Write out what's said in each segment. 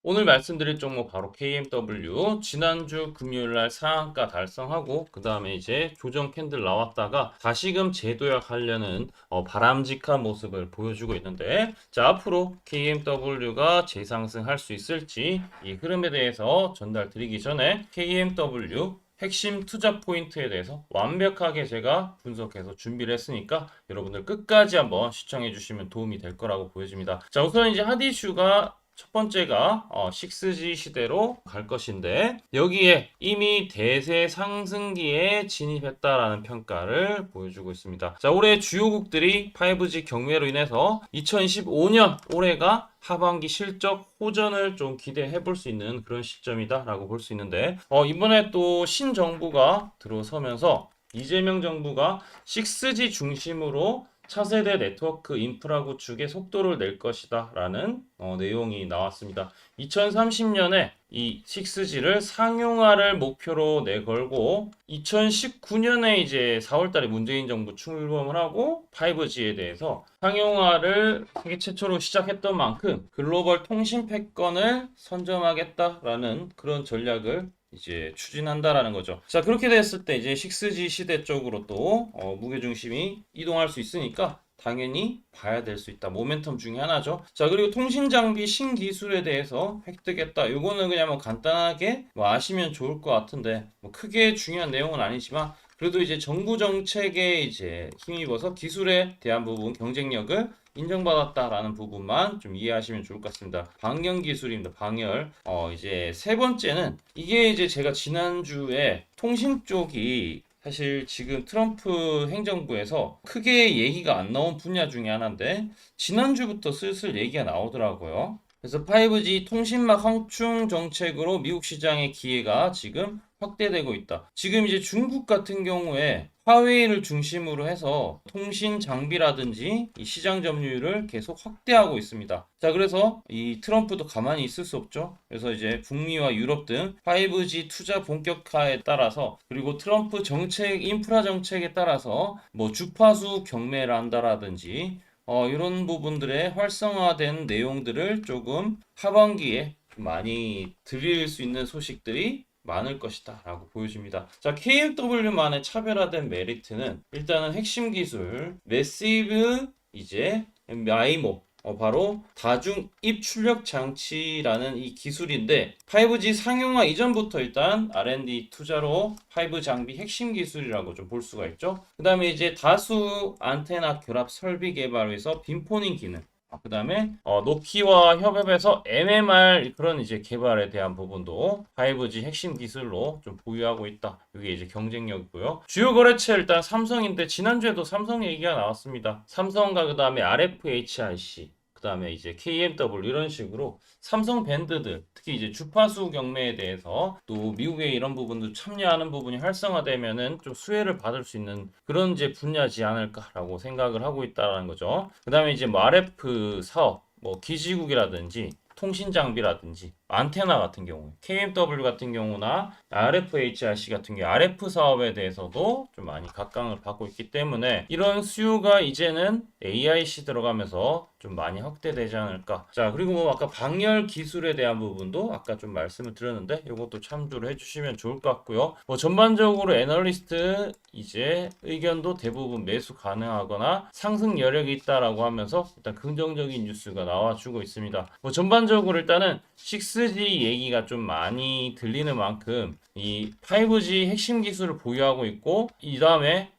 오늘 말씀드릴 종목 바로 KMW 지난주 금요일날 상한가 달성하고 그 다음에 이제 조정 캔들 나왔다가 다시금 재도약 하려는 바람직한 모습을 보여주고 있는데, 자, 앞으로 KMW가 재상승할 수 있을지 이 흐름에 대해서 전달 드리기 전에 KMW 핵심 투자 포인트에 대해서 완벽하게 제가 분석해서 준비를 했으니까 여러분들 끝까지 한번 시청해 주시면 도움이 될 거라고 보여집니다. 자, 우선 이제 핫 이슈가 첫 번째가 6G 시대로 갈 것인데, 여기에 이미 대세 상승기에 진입했다라는 평가를 보여주고 있습니다. 자, 올해 주요국들이 5G 경매로 인해서 2025년 올해가 하반기 실적 호전을 좀 기대해 볼 수 있는 그런 시점이다라고 볼 수 있는데, 이번에 또 신정부가 들어서면서 이재명 정부가 6G 중심으로 차세대 네트워크 인프라 구축에 속도를 낼 것이다 라는 내용이 나왔습니다. 2030년에 이 6G를 상용화를 목표로 내걸고 2019년에 이제 4월달에 문재인 정부 출범을 하고 5G에 대해서 상용화를 세계 최초로 시작했던 만큼 글로벌 통신 패권을 선점하겠다라는 그런 전략을 이제 추진한다라는 거죠. 자, 그렇게 됐을 때 이제 6G 시대 쪽으로 또 무게중심이 이동할 수 있으니까 당연히 봐야 될 수 있다. 모멘텀 중에 하나죠. 자, 그리고 통신 장비 신기술에 대해서 획득했다. 요거는 그냥 뭐 간단하게 뭐 아시면 좋을 것 같은데 뭐 크게 중요한 내용은 아니지만, 그래도 이제 정부 정책에 이제 힘입어서 기술에 대한 부분 경쟁력을 인정받았다라는 부분만 좀 이해하시면 좋을 것 같습니다. 방열 기술입니다. 방열. 이제 세 번째는 이게 이제 제가 지난주에 통신 쪽이 사실 지금 트럼프 행정부에서 크게 얘기가 안 나온 분야 중에 하나인데, 지난주부터 슬슬 얘기가 나오더라고요. 그래서 5G 통신망 확충 정책으로 미국 시장의 기회가 지금 확대되고 있다. 지금 이제 중국 같은 경우에 화웨이를 중심으로 해서 통신 장비라든지 이 시장 점유율을 계속 확대하고 있습니다. 자, 그래서 이 트럼프도 가만히 있을 수 없죠. 그래서 이제 북미와 유럽 등 5G 투자 본격화에 따라서, 그리고 트럼프 정책, 인프라 정책에 따라서 뭐 주파수 경매를 한다라든지 이런 부분들의 활성화된 내용들을 조금 하반기에 많이 들릴 수 있는 소식들이 많을 것이다 라고 보여집니다. 자, KMW만의 차별화된 메리트는 일단은 핵심 기술 매시브 이제 마이모, 바로 다중 입 출력 장치라는 이 기술인데, 5G 상용화 이전부터 일단 R&D 투자로 5 장비 핵심 기술이라고 좀 볼 수가 있죠. 그 다음에 이제 다수 안테나 결합 설비 개발에서 빔포닝 기능, 그 다음에 노키와 협업해서 MMR 그런 이제 개발에 대한 부분도 5G 핵심 기술로 좀 보유하고 있다. 이게 이제 경쟁력이고요. 주요 거래처 일단 삼성인데, 지난주에도 삼성 얘기가 나왔습니다. 삼성과 그 다음에 RFHIC, 그 다음에 이제 KMW 이런 식으로 삼성 밴드들, 특히 이제 주파수 경매에 대해서 또 미국의 이런 부분도 참여하는 부분이 활성화되면은 좀 수혜를 받을 수 있는 그런 이제 분야지 않을까라고 생각을 하고 있다는 거죠. 그 다음에 이제 뭐 RF 사업, 뭐 기지국이라든지 통신 장비라든지 안테나 같은 경우, KMW 같은 경우나 RFHRC 같은 경우 RF 사업에 대해서도 좀 많이 각광을 받고 있기 때문에 이런 수요가 이제는 AIC 들어가면서 좀 많이 확대되지 않을까. 자, 그리고 뭐 아까 방열 기술에 대한 부분도 아까 좀 말씀을 드렸는데 이것도 참조를 해주시면 좋을 것 같고요. 뭐 전반적으로 애널리스트 이제 의견도 대부분 매수 가능하거나 상승 여력이 있다라고 하면서 일단 긍정적인 뉴스가 나와주고 있습니다. 뭐 전반적으로 일단은 6G 얘기가 좀 많이 들리는 만큼 이 5G 핵심 기술을 보유하고 있고, 이 다음에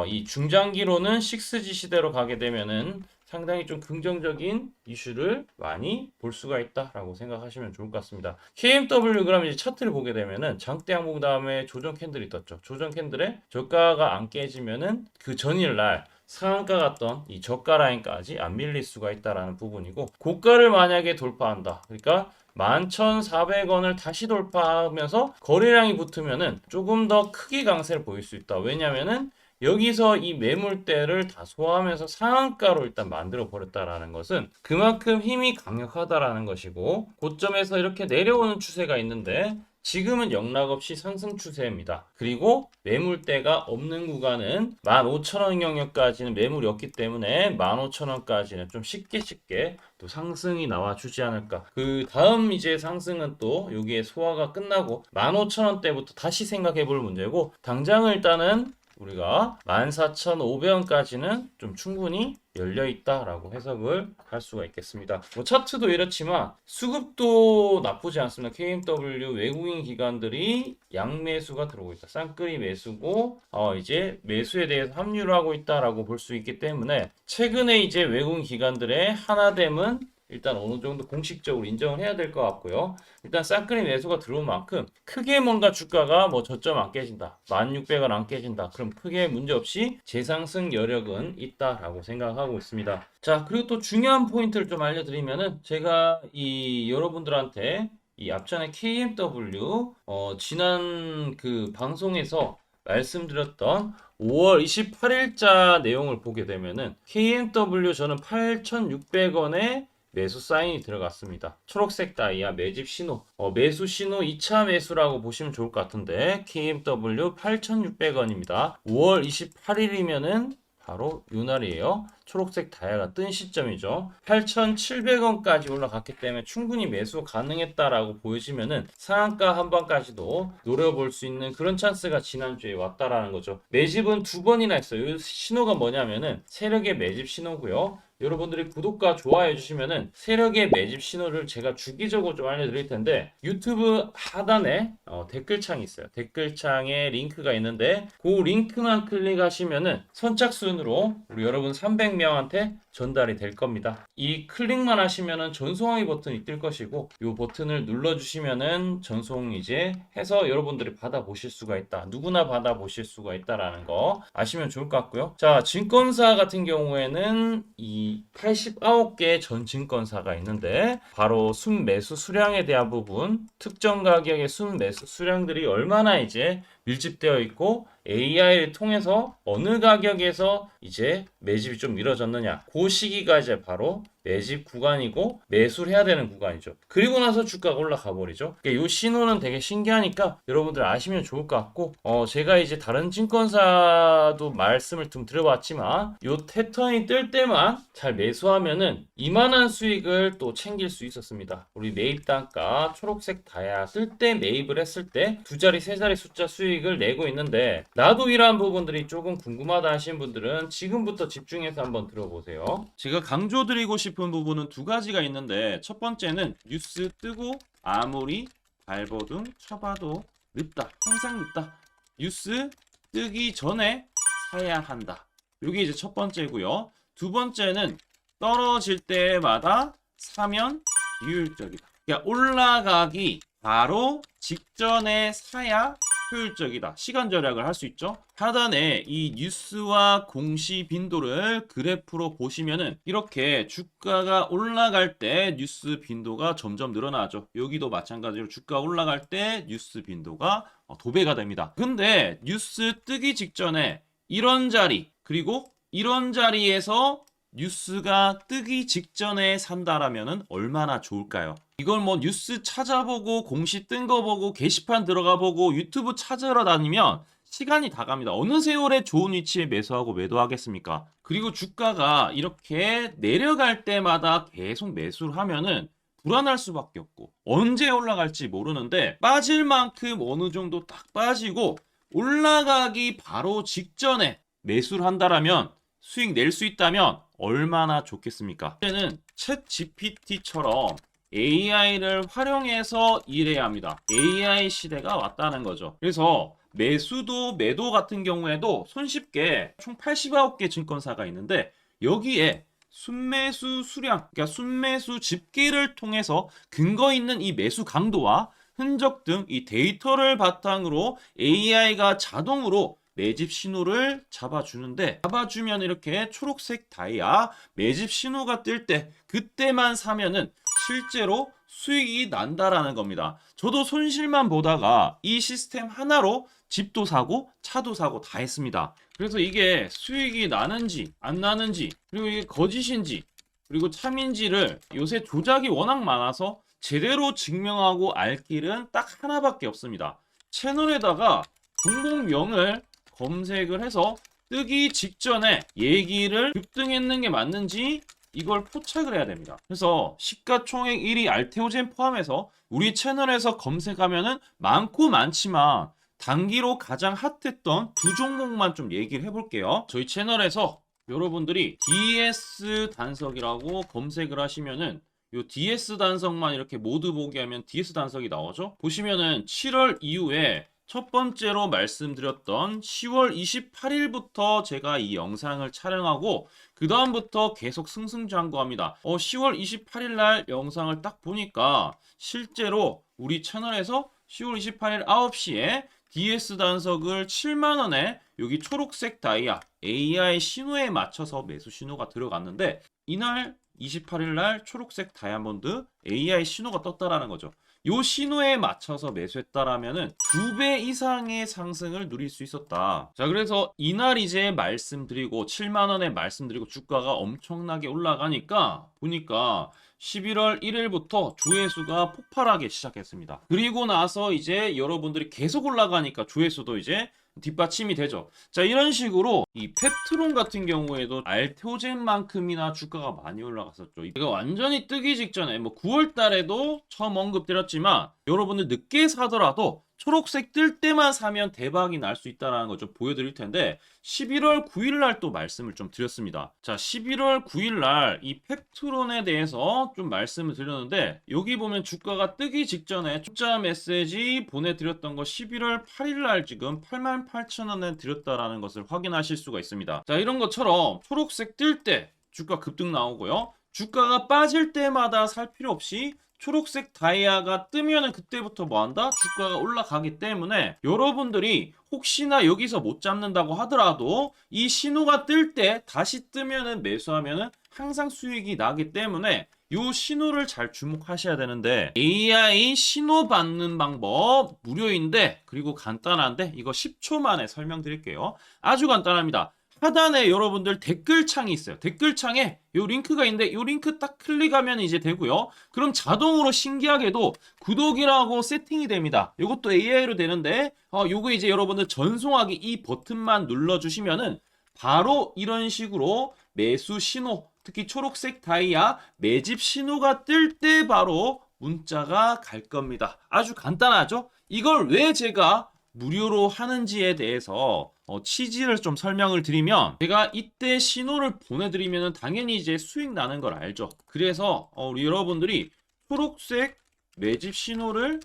이 중장기로는 6G 시대로 가게 되면은 상당히 좀 긍정적인 이슈를 많이 볼 수가 있다라고 생각하시면 좋을 것 같습니다. KMW 그럼 이제 차트를 보게 되면은 장대 항목 다음에 조정 캔들이 떴죠. 조정 캔들에 저가가 안 깨지면은 그 전일날 상한가 갔던 이 저가 라인까지 안 밀릴 수가 있다라는 부분이고, 고가를 만약에 돌파한다. 그러니까 11,400원을 다시 돌파하면서 거래량이 붙으면은 조금 더 크게 강세를 보일 수 있다. 왜냐면은 여기서 이 매물대를 다 소화하면서 상한가로 일단 만들어 버렸다라는 것은 그만큼 힘이 강력하다라는 것이고, 고점에서 이렇게 내려오는 추세가 있는데 지금은 영락 없이 상승 추세입니다. 그리고 매물대가 없는 구간은 15,000원 영역까지는 매물이 없기 때문에 15,000원까지는 좀 쉽게 또 상승이 나와주지 않을까. 그 다음 이제 상승은 또 여기에 소화가 끝나고 15,000원대부터 다시 생각해 볼 문제고, 당장은 일단은 우리가 14,500원까지는 좀 충분히 열려있다라고 해석을 할 수가 있겠습니다. 뭐 차트도 이렇지만 수급도 나쁘지 않습니다. KMW 외국인 기관들이 양매수가 들어오고 있다. 쌍끌이 매수고 이제 매수에 대해서 합류를 하고 있다라고 볼 수 있기 때문에 최근에 이제 외국인 기관들의 하나됨은 일단 어느 정도 공식적으로 인정을 해야 될 것 같고요. 일단 쌍끌이 매수가 들어온 만큼 크게 뭔가 주가가 뭐 저점 안 깨진다, 1600원 안 깨진다, 그럼 크게 문제없이 재상승 여력은 있다라고 생각하고 있습니다. 자, 그리고 또 중요한 포인트를 좀 알려드리면은, 제가 이 여러분들한테 이 앞전에 KMW 지난 그 방송에서 말씀드렸던 5월 28일자 내용을 보게 되면은 KMW 저는 8,600원에 매수 사인이 들어갔습니다. 초록색 다이아 매집 신호, 매수 신호 2차 매수라고 보시면 좋을 것 같은데, KMW 8,600원입니다. 5월 28일이면은 바로 이 날이에요. 초록색 다이아가 뜬 시점이죠. 8,700원까지 올라갔기 때문에 충분히 매수 가능했다라고 보여지면은 상한가 한번까지도 노려볼 수 있는 그런 찬스가 지난주에 왔다라는 거죠. 매집은 2번이나 했어요. 이 신호가 뭐냐면은 세력의 매집 신호고요. 여러분들이 구독과 좋아해 주시면은 세력의 매집 신호를 제가 주기적으로 좀 알려드릴 텐데, 유튜브 하단에 댓글창이 있어요. 댓글창에 링크가 있는데 그 링크만 클릭하시면은 선착순으로 우리 여러분 300명한테 전달이 될 겁니다. 이 클릭만 하시면은 전송하기 버튼이 뜰 것이고, 이 버튼을 눌러주시면은 전송 이제 해서 여러분들이 받아보실 수가 있다. 누구나 받아보실 수가 있다라는 거 아시면 좋을 것 같고요. 자, 증권사 같은 경우에는 이 89개 전 증권사가 있는데, 바로 순매수 수량에 대한 부분, 특정 가격의 순매수 수량들이 얼마나 이제 밀집되어 있고 AI를 통해서 어느 가격에서 이제 매집이 좀 이루어졌느냐, 그 시기가 이제 바로 매집 구간이고 매수를 해야 되는 구간이죠. 그리고 나서 주가가 올라가 버리죠. 그러니까 이 신호는 되게 신기하니까 여러분들 아시면 좋을 것 같고, 제가 이제 다른 증권사도 말씀을 좀 드려봤지만 이 패턴이 뜰 때만 잘 매수하면은 이만한 수익을 또 챙길 수 있었습니다. 우리 매입 단가 초록색 다이아 뜰 때 매입을 했을 때 2자리 3자리 숫자 수익을 내고 있는데, 나도 이러한 부분들이 조금 궁금하다 하신 분들은 지금부터 집중해서 한번 들어보세요. 제가 강조드리고 싶은 부분은 2가지가 있는데, 첫 번째는 뉴스 뜨고 아무리 발버둥 쳐봐도 늦다, 항상 늦다, 뉴스 뜨기 전에 사야 한다. 이게 이제 첫 번째고요. 두 번째는 떨어질 때마다 사면 비효율적이다. 그러니까 올라가기 바로 직전에 사야 효율적이다. 시간 절약을 할 수 있죠. 하단에 이 뉴스와 공시 빈도를 그래프로 보시면은 이렇게 주가가 올라갈 때 뉴스 빈도가 점점 늘어나죠. 여기도 마찬가지로 주가 올라갈 때 뉴스 빈도가 도배가 됩니다. 근데 뉴스 뜨기 직전에 이런 자리, 그리고 이런 자리에서 뉴스가 뜨기 직전에 산다라면은 얼마나 좋을까요? 이걸 뭐 뉴스 찾아보고 공시 뜬 거 보고 게시판 들어가 보고 유튜브 찾으러 다니면 시간이 다 갑니다. 어느 세월에 좋은 위치에 매수하고 매도하겠습니까? 그리고 주가가 이렇게 내려갈 때마다 계속 매수를 하면은 불안할 수밖에 없고, 언제 올라갈지 모르는데 빠질 만큼 어느 정도 딱 빠지고 올라가기 바로 직전에 매수를 한다라면, 수익 낼 수 있다면 얼마나 좋겠습니까? 이제는 챗 GPT처럼 AI를 활용해서 일해야 합니다. AI 시대가 왔다는 거죠. 그래서 매수도 매도 같은 경우에도 손쉽게 총 89개 증권사가 있는데, 여기에 순매수 수량, 그러니까 순매수 집계를 통해서 근거 있는 이 매수 강도와 흔적 등 이 데이터를 바탕으로 AI가 자동으로 매집 신호를 잡아주는데, 잡아주면 이렇게 초록색 다이아 매집 신호가 뜰 때 그때만 사면은 실제로 수익이 난다라는 겁니다. 저도 손실만 보다가 이 시스템 하나로 집도 사고 차도 사고 다 했습니다. 그래서 이게 수익이 나는지 안 나는지, 그리고 이게 거짓인지 그리고 참인지를 요새 조작이 워낙 많아서 제대로 증명하고 알 길은 딱 하나밖에 없습니다. 채널에다가 종목명을 검색을 해서 뜨기 직전에 얘기를 급등했는 게 맞는지 이걸 포착을 해야 됩니다. 그래서 시가총액 1위 알테오젠 포함해서 우리 채널에서 검색하면은 많고 많지만 단기로 가장 핫했던 두 종목만 좀 얘기를 해볼게요. 저희 채널에서 여러분들이 DS 단석이라고 검색을 하시면은 요 DS 단석만 이렇게 모두 보기 하면 DS 단석이 나오죠. 보시면은 7월 이후에 첫 번째로 말씀드렸던 10월 28일부터 제가 이 영상을 촬영하고 그 다음부터 계속 승승장구합니다. 10월 28일 날 영상을 딱 보니까 실제로 우리 채널에서 10월 28일 9시에 DS 단석을 7만원에 여기 초록색 다이아 AI 신호에 맞춰서 매수 신호가 들어갔는데 이날 28일 날 초록색 다이아몬드 AI 신호가 떴다라는 거죠. 요 신호에 맞춰서 매수했다라면은 2배 이상의 상승을 누릴 수 있었다. 자, 그래서 이날 이제 말씀드리고 7만 원에 말씀드리고 주가가 엄청나게 올라가니까 보니까 11월 1일부터 조회수가 폭발하기 시작했습니다. 그리고 나서 이제 여러분들이 계속 올라가니까 조회수도 이제 뒷받침이 되죠. 자, 이런 식으로 이 펩트론 같은 경우에도 알테오젠만큼이나 주가가 많이 올라갔었죠. 이거 완전히 뜨기 직전에 뭐 9월 달에도 처음 언급드렸지만 여러분들 늦게 사더라도 초록색 뜰 때만 사면 대박이 날 수 있다는 걸 좀 보여드릴 텐데 11월 9일 날 또 말씀을 좀 드렸습니다. 자, 11월 9일 날 이 펩트론에 대해서 좀 말씀을 드렸는데 여기 보면 주가가 뜨기 직전에 투자 메시지 보내드렸던 거 11월 8일 날 지금 88,000원에 드렸다라는 것을 확인하실 수가 있습니다. 자, 이런 것처럼 초록색 뜰 때 주가 급등 나오고요. 주가가 빠질 때마다 살 필요 없이 초록색 다이아가 뜨면은 그때부터 뭐 한다? 주가가 올라가기 때문에 여러분들이 혹시나 여기서 못 잡는다고 하더라도 이 신호가 뜰 때 다시 뜨면은 매수하면은 항상 수익이 나기 때문에 요 신호를 잘 주목하셔야 되는데 AI 신호 받는 방법 무료인데 그리고 간단한데 이거 10초 만에 설명드릴게요. 아주 간단합니다. 하단에 여러분들 댓글창이 있어요. 댓글창에 요 링크가 있는데 요 링크 딱 클릭하면 이제 되고요. 그럼 자동으로 신기하게도 구독이라고 세팅이 됩니다. 이것도 AI로 되는데 요거 이제 여러분들 전송하기 이 버튼만 눌러주시면은 바로 이런 식으로 매수 신호, 특히 초록색 다이아 매집 신호가 뜰 때 바로 문자가 갈 겁니다. 아주 간단하죠? 이걸 왜 제가 무료로 하는지에 대해서 취지를 좀 설명을 드리면 제가 이때 신호를 보내드리면 당연히 이제 수익 나는 걸 알죠. 그래서 우리 여러분들이 초록색 매집 신호를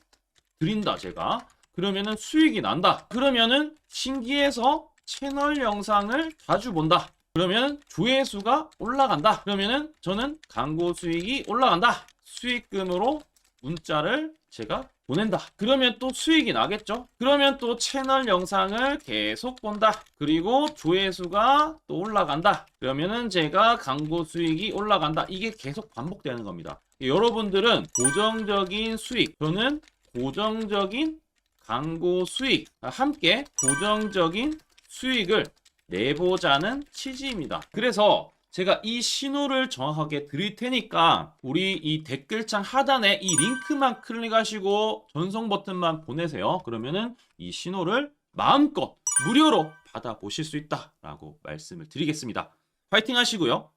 드린다 제가 그러면은 수익이 난다. 그러면은 신기해서 채널 영상을 자주 본다. 그러면 조회수가 올라간다. 그러면은 저는 광고 수익이 올라간다. 수익금으로 문자를 제가 보낸다. 그러면 또 수익이 나겠죠? 그러면 또 채널 영상을 계속 본다. 그리고 조회수가 또 올라간다. 그러면은 제가 광고 수익이 올라간다. 이게 계속 반복되는 겁니다. 여러분들은 고정적인 수익, 저는 고정적인 광고 수익, 함께 고정적인 수익을 내보자는 취지입니다. 그래서 제가 이 신호를 정확하게 드릴 테니까 우리 이 댓글창 하단에 이 링크만 클릭하시고 전송 버튼만 보내세요. 그러면은 이 신호를 마음껏 무료로 받아보실 수 있다라고 말씀을 드리겠습니다. 파이팅 하시고요.